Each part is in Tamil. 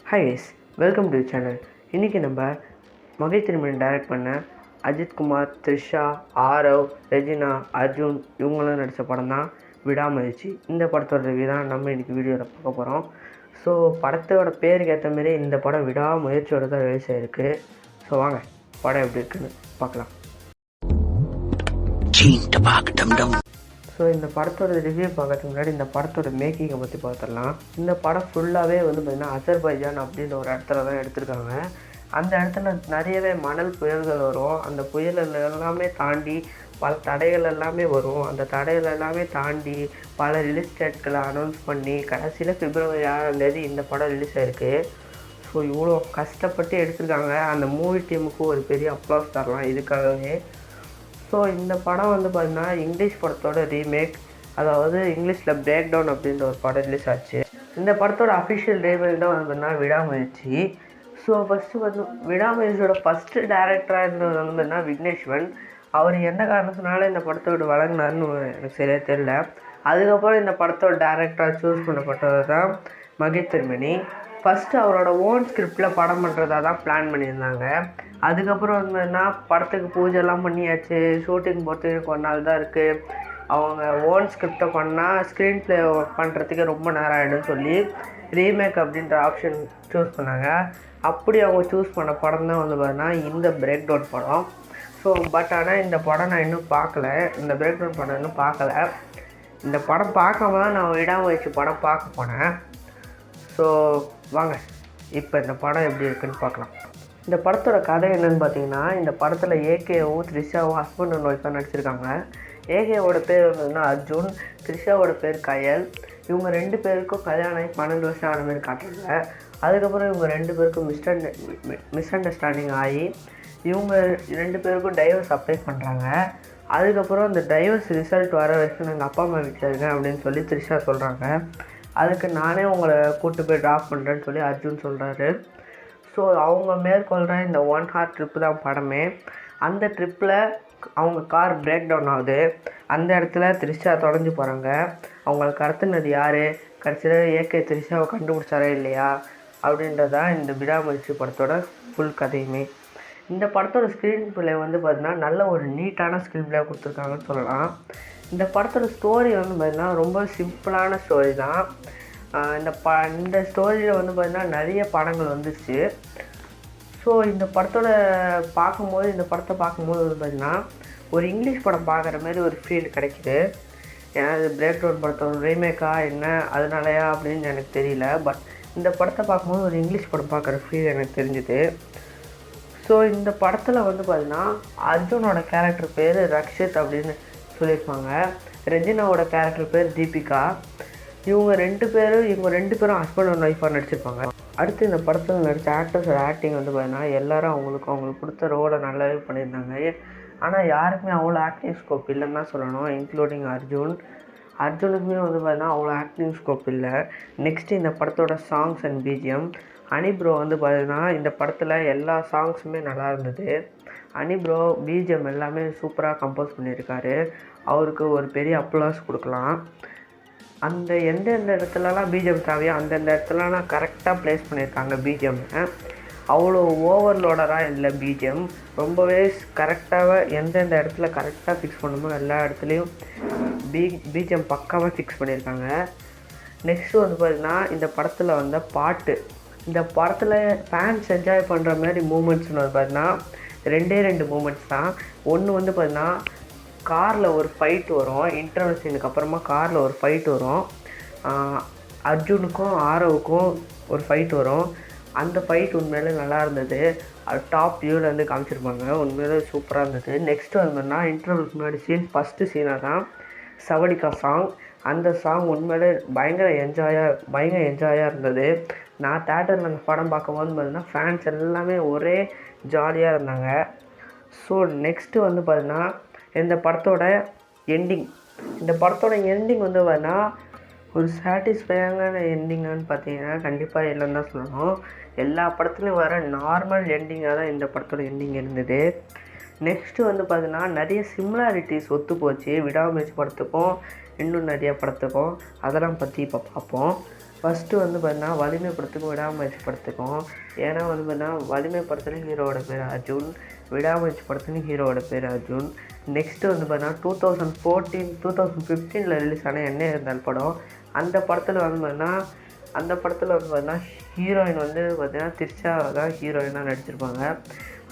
Hi guys, welcome to channel. இன்றைக்கி நம்ம மகை திருமணம் டைரக்ட் பண்ண அஜித்குமார், த்ரிஷா, ஆரவ், ரெஜினா, அர்ஜுன் இவங்களாம் நடித்த படம் தான் விடாமுயற்சி. இந்த படத்தோட ரிவ்யூ தான் நம்ம இன்றைக்கி வீடியோவில் பார்க்க போகிறோம். ஸோ படத்தோட பேருக்கு ஏற்ற மாரி இந்த படம் விடாமுயற்சியோட தான் ரிலீஸ் ஆகிருக்கு. ஸோ வாங்க படம் எப்படி இருக்குன்னு பார்க்கலாம். ஸோ இந்த படத்தோட ரிவ்யூ பார்க்கறதுக்கு முன்னாடி இந்த படத்தோட மேக்கிங்கை பற்றி பார்த்துடலாம். இந்த படம் ஃபுல்லாகவே பார்த்திங்கன்னா அசர்பைஜான் அப்படின்ற ஒரு இடத்துல தான் எடுத்திருக்காங்க. அந்த இடத்துல நிறையவே மணல் புயல்கள் வரும். அந்த புயல்கள் எல்லாமே தாண்டி பல தடைகள் எல்லாமே வரும். அந்த தடைகள் எல்லாமே தாண்டி பல ரிலீஸ் டேட்களை அனௌன்ஸ் பண்ணி கடைசியில் February 6 இந்த படம் ரிலீஸ் ஆகிருக்கு. ஸோ இவ்வளோ கஷ்டப்பட்டு எடுத்திருக்காங்க. அந்த மூவி டீமுக்கு ஒரு பெரிய அப்ளாஸ் தரலாம் இதுக்காகவே. ஸோ இந்த படம் பார்த்திங்கன்னா இங்கிலீஷ் படத்தோட ரீமேக், அதாவது இங்கிலீஷில் பிரேக் டவுன் அப்படின்ற ஒரு படம் ரிலீஸ் ஆச்சு. இந்த படத்தோட அஃபிஷியல் ரீமேக் தான் பார்த்திங்கன்னா விடாமுயற்சி. ஸோ ஃபஸ்ட்டு விடாமுயற்சியோட ஃபஸ்ட்டு டைரக்டராக இருந்தது பார்த்திங்கன்னா விக்னேஷ்வன். அவர் எந்த காரணத்தினால இந்த படத்தோட வழங்கினார்னு எனக்கு சரியாக தெரியல. அதுக்கப்புறம் இந்த படத்தோட டைரக்டராக சூஸ் பண்ணப்பட்டது தான் மகை திருமணி. ஃபஸ்ட்டு அவரோட ஓன் ஸ்கிரிப்டில் படம் பண்ணுறதா தான் பிளான் பண்ணியிருந்தாங்க. அதுக்கப்புறம் படத்துக்கு பூஜைலாம் பண்ணியாச்சு, ஷூட்டிங் போகிறதுக்கு ஒரு நாள் தான் இருக்குது. அவங்க ஓன் ஸ்கிரிப்டை பண்ணால் ஸ்க்ரீன் ப்ளே பண்ணுறதுக்கு ரொம்ப நேரம் ஆகிடும்னு சொல்லி ரீமேக் அப்படின்ற ஆப்ஷன் சூஸ் பண்ணாங்க. அப்படி அவங்க சூஸ் பண்ண படம் தான் பார்த்தீங்கன்னா இந்த பிரேக் டவுன் படம். ஸோ ஆனால் இந்த படம் நான் இன்னும் பார்க்கல. இந்த பிரேக் டவுன் படம் இன்னும் பார்க்கல. இந்த படம் பார்க்காம தான் நான் விடாமுயற்சி படம் பார்க்க போனேன். ஸோ வாங்க இப்போ இந்த படம் எப்படி இருக்குன்னு பார்க்கலாம். இந்த படத்தோட கதை என்னென்னு பார்த்தீங்கன்னா, இந்த படத்தில் ஏகேவும் த்ரிஷாவும் ஹஸ்பண்ட் அண்ட் ஒய்ஃபாக நடிச்சிருக்காங்க. ஏகேவோட பேர் அர்ஜுன், த்ரிஷாவோட பேர் கயல். இவங்க 2 பேருக்கும் கல்யாணம் ஆகி 12 வருஷம் ஆன மாதிரி காட்டுறாங்க. அதுக்கப்புறம் இவங்க 2 பேருக்கும் மிஸ் அண்டர்ஸ்டாண்டிங் ஆகி இவங்க 2 பேருக்கும் டைவர்ஸ் அப்ளை பண்ணுறாங்க. அதுக்கப்புறம் அந்த டைவர்ஸ் ரிசல்ட் வர வரைக்கும் எங்கள் அப்பா அம்மா வீட்டில் இருக்கேன் அப்படின்னு சொல்லி த்ரிஷா சொல்கிறாங்க. அதுக்கு நானே உங்களை கூப்பிட்டு போய் ட்ராப் பண்ணுறேன்னு சொல்லி அர்ஜுன் சொல்கிறாரு. ஸோ அவங்க மேற்கொள்கிற இந்த 1 hour ட்ரிப்பு தான் படமே. அந்த ட்ரிப்பில் அவங்க கார் பிரேக் டவுன் ஆகுது. அந்த இடத்துல த்ரிஷா தொலைஞ்சு போகிறாங்க. அவங்களை கடத்தினது யார், கடைசியில் ஏகே த்ரிஷாவை கண்டுபிடிச்சாரே இல்லையா அப்படின்றதான் இந்த விடாமுயற்சி படத்தோட ஃபுல் கதையுமே. இந்த படத்தோட ஸ்க்ரீன் பிளே பார்த்திங்கன்னா நல்ல ஒரு நீட்டான ஸ்க்ரீன் பிளே கொடுத்துருக்காங்கன்னு சொல்லலாம். இந்த படத்தோட ஸ்டோரி பார்த்திங்கன்னா ரொம்ப சிம்பிளான ஸ்டோரி தான். இந்த ஸ்டோரியில் பார்த்திங்கன்னா நிறைய படங்கள் வந்துச்சு. ஸோ இந்த படத்தை பார்க்கும்போது பார்த்திங்கன்னா ஒரு இங்கிலீஷ் படம் பார்க்குற மாதிரி ஒரு ஃபீல் கிடைக்கிது. ஏன்னா இது பிரேக் டவுன் படத்தோட ரீமேக்காக என்ன அதனாலயா அப்படின்னு எனக்கு தெரியல. பட் இந்த படத்தை பார்க்கும்போது ஒரு இங்கிலீஷ் படம் பார்க்குற ஃபீல் எனக்கு தெரிஞ்சுது. ஸோ இந்த படத்தில் பார்த்திங்கன்னா அர்ஜுனோட கேரக்டர் பேர் ரக்ஷித் அப்படின்னு சொல்லியிருப்பாங்க. ரெஜினாவோட கேரக்டர் பேர் தீபிகா. இவங்க 2 பேரும் ஹஸ்பண்ட் அண்ட் ஒய்ஃபாக நடிச்சிருப்பாங்க. அடுத்து இந்த படத்தில் நடித்த ஆக்டர்ஸோட ஆக்டிங் பார்த்திங்கன்னா எல்லோரும் அவங்களுக்கு கொடுத்த ரோலை நல்லாவே பண்ணியிருந்தாங்க. ஆனால் யாருக்குமே அவ்வளோ ஆக்டிங் ஸ்கோப் இல்லைன்னு தான் சொல்லணும், இன்க்ளூடிங் அர்ஜுனுக்குமே பார்த்திங்கன்னா அவ்வளோ ஆக்டிங் ஸ்கோப் இல்லை. நெக்ஸ்ட்டு இந்த படத்தோட சாங்ஸ் அண்ட் பிஜிஎம். அனி ப்ரோ பார்த்திங்கன்னா இந்த படத்தில் எல்லா சாங்ஸுமே நல்லா இருந்தது. அனி ப்ரோ பிஜிஎம் எல்லாமே சூப்பராக கம்போஸ் பண்ணியிருக்காரு. அவருக்கு ஒரு பெரிய அப்ளாஸ் கொடுக்கலாம். அந்த எந்தெந்த இடத்துலலாம் பிஜிஎம் தேவையோ அந்தந்த இடத்துலலாம் கரெக்டாக ப்ளேஸ் பண்ணியிருக்காங்க பிஜிஎம்மை. அவ்வளோ ஓவர்லோடராக இல்லை பிஜிஎம். ரொம்பவே கரெக்டாக எந்தெந்த இடத்துல கரெக்டாக ஃபிக்ஸ் பண்ணுமோ எல்லா இடத்துலையும் பிஜிஎம் பக்காவாக ஃபிக்ஸ் பண்ணியிருக்காங்க. நெக்ஸ்ட்டு பார்த்திங்கன்னா இந்த படத்தில் வந்த பாட்டு, இந்த படத்தில் ஃபேன்ஸ் என்ஜாய் பண்ணுற மாதிரி மூமெண்ட்ஸ்னு பார்த்திங்கன்னா 2 மூமெண்ட்ஸ் தான். ஒன்று பார்த்திங்கன்னா காரில் ஒரு ஃபைட் வரும். இன்டர்வல் சீனுக்கு அப்புறமா காரில் ஒரு ஃபைட் வரும். அர்ஜுனுக்கும் ஆரவுக்கும் ஒரு ஃபைட் வரும். அந்த ஃபைட் உண்மையிலே நல்லா இருந்தது. அது டாப் வியூவிலேருந்து காமிச்சிருப்பாங்க. உண்மையிலே சூப்பராக இருந்தது. நெக்ஸ்ட்டு இன்டர்வலுக்கு முன்னாடி ஃபஸ்ட்டு சீனாக தான் சவடிக்கா சாங். அந்த சாங் உண்மையிலே பயங்கர என்ஜாயாக இருந்தது. நான் தேட்டரில் அந்த படம் பார்க்கும்போது பார்த்திங்கன்னா ஃபேன்ஸ் எல்லாமே ஒரே ஜாலியாக இருந்தாங்க. ஸோ நெக்ஸ்ட்டு பார்த்திங்கன்னா இந்த படத்தோட எண்டிங் பார்த்திங்கன்னா ஒரு சாட்டிஸ்ஃபையான எண்டிங்கான்னு பார்த்தீங்கன்னா கண்டிப்பாக இல்லைன்னு தான் சொல்லணும். எல்லா படத்துலையும் வர நார்மல் எண்டிங்காக தான் இந்த படத்தோட எண்டிங் இருந்தது. நெக்ஸ்ட்டு பார்த்திங்கன்னா நிறைய சிமிலாரிட்டிஸ் ஒத்து போச்சு விடாமுயற்சி படத்துக்கும் இன்னும் நிறைய படத்துக்கும். அதெல்லாம் பற்றி இப்போ பார்ப்போம். ஃபஸ்ட்டு வந்து பார்த்தீங்கன்னா வலிமை படத்துக்கும் விடாமுயற்சி படத்துக்கும். ஏன்னா வந்து பார்த்தீங்கன்னா வலிமை படத்துலேயும் ஹீரோவோட பேர் அர்ஜுன், விடாமுயற்சி படத்துலேயும் ஹீரோவோட பேர் அர்ஜுன். நெக்ஸ்ட்டு வந்து பார்த்தீங்கன்னா 2015 ரிலீஸ் ஆன எண்ணெய் இருந்தால் படம். அந்த படத்தில் வந்து பார்த்தீங்கன்னா ஹீரோயின் வந்து பார்த்தீங்கன்னா திரிஷா தான் ஹீரோயினாக நடிச்சிருப்பாங்க.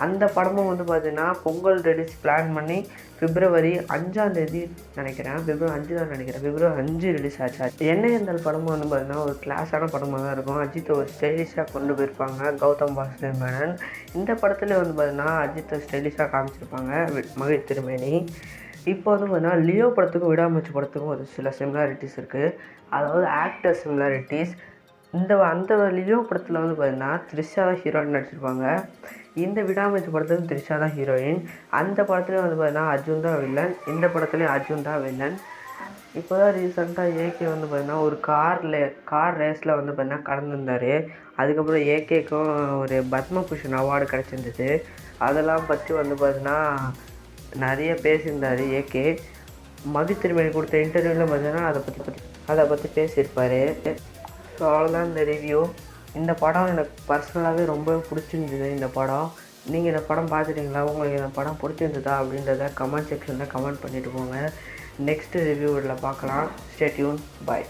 அந்த படமும் வந்து பார்த்தீங்கன்னா பொங்கல் ரிலீஸ் பிளான் பண்ணி February 5 நினைக்கிறேன். February 5 ரிலீஸ் ஆச்சு. எண்ணெய் இருந்தால் படமும் வந்து பார்த்தீங்கன்னா ஒரு கிளாஸான படமாக தான் இருக்கும். அஜித் ஒரு ஸ்டைலிஷாக கொண்டு போயிருப்பாங்க, கௌதம் வாசுதேவ் மேனன். இந்த படத்தில் வந்து பார்த்தீங்கன்னா அஜித்தை ஸ்டைலிஷாக காமிச்சிருப்பாங்க, மகிழ் திருமேனி. இப்போ வந்து பார்த்தீங்கன்னா லியோ படத்துக்கும் விடாமுயற்சி படத்துக்கும் ஒரு சில சிமிலாரிட்டிஸ் இருக்குது. அதாவது ஆக்டர் சிமிலாரிட்டிஸ். அந்த லியோ படத்தில் வந்து பார்த்தீங்கன்னா த்ரிஷா தான் ஹீரோயின் நடிச்சிருப்பாங்க. இந்த விடாமுயற்சி படத்துக்கு த்ரிஷா தான் ஹீரோயின். அந்த படத்துலேயும் வந்து பார்த்தீங்கன்னா அர்ஜுன் தான் வில்லன். இந்த படத்துலேயும் அர்ஜுன் தான் வில்லன். இப்போ தான் ரீசெண்டாக ஏகே வந்து பார்த்தீங்கன்னா ஒரு கார் ரேஸில் வந்து பார்த்தீங்கன்னா கலந்துருந்தார். அதுக்கப்புறம் ஏகேக்கும் ஒரு பத்மபூஷன் அவார்டு கிடச்சிருந்தது. அதெல்லாம் பற்றி வந்து பார்த்தீங்கன்னா நிறைய பேசியிருந்தார் ஏகே. மகிழ் திருமேனி கொடுத்த இன்டர்வியூவில் பார்த்தீங்கன்னா அதை பற்றி பேசியிருப்பார். ஸோ அவ்வளோதான் இந்த ரிவ்யூ. இந்த படம் எனக்கு பர்சனலாகவே ரொம்ப பிடிச்சிருந்தது. இந்த படம் நீங்கள் இந்த படம் பார்த்துட்டீங்களா? உங்களுக்கு இந்த படம் பிடிச்சிருந்ததா அப்படின்றத கமெண்ட் செக்ஷனில் கமெண்ட் பண்ணிவிட்டு போங்க. நெக்ஸ்ட்டு ரிவ்யூவில் பார்க்கலாம். Stay tuned. பாய்.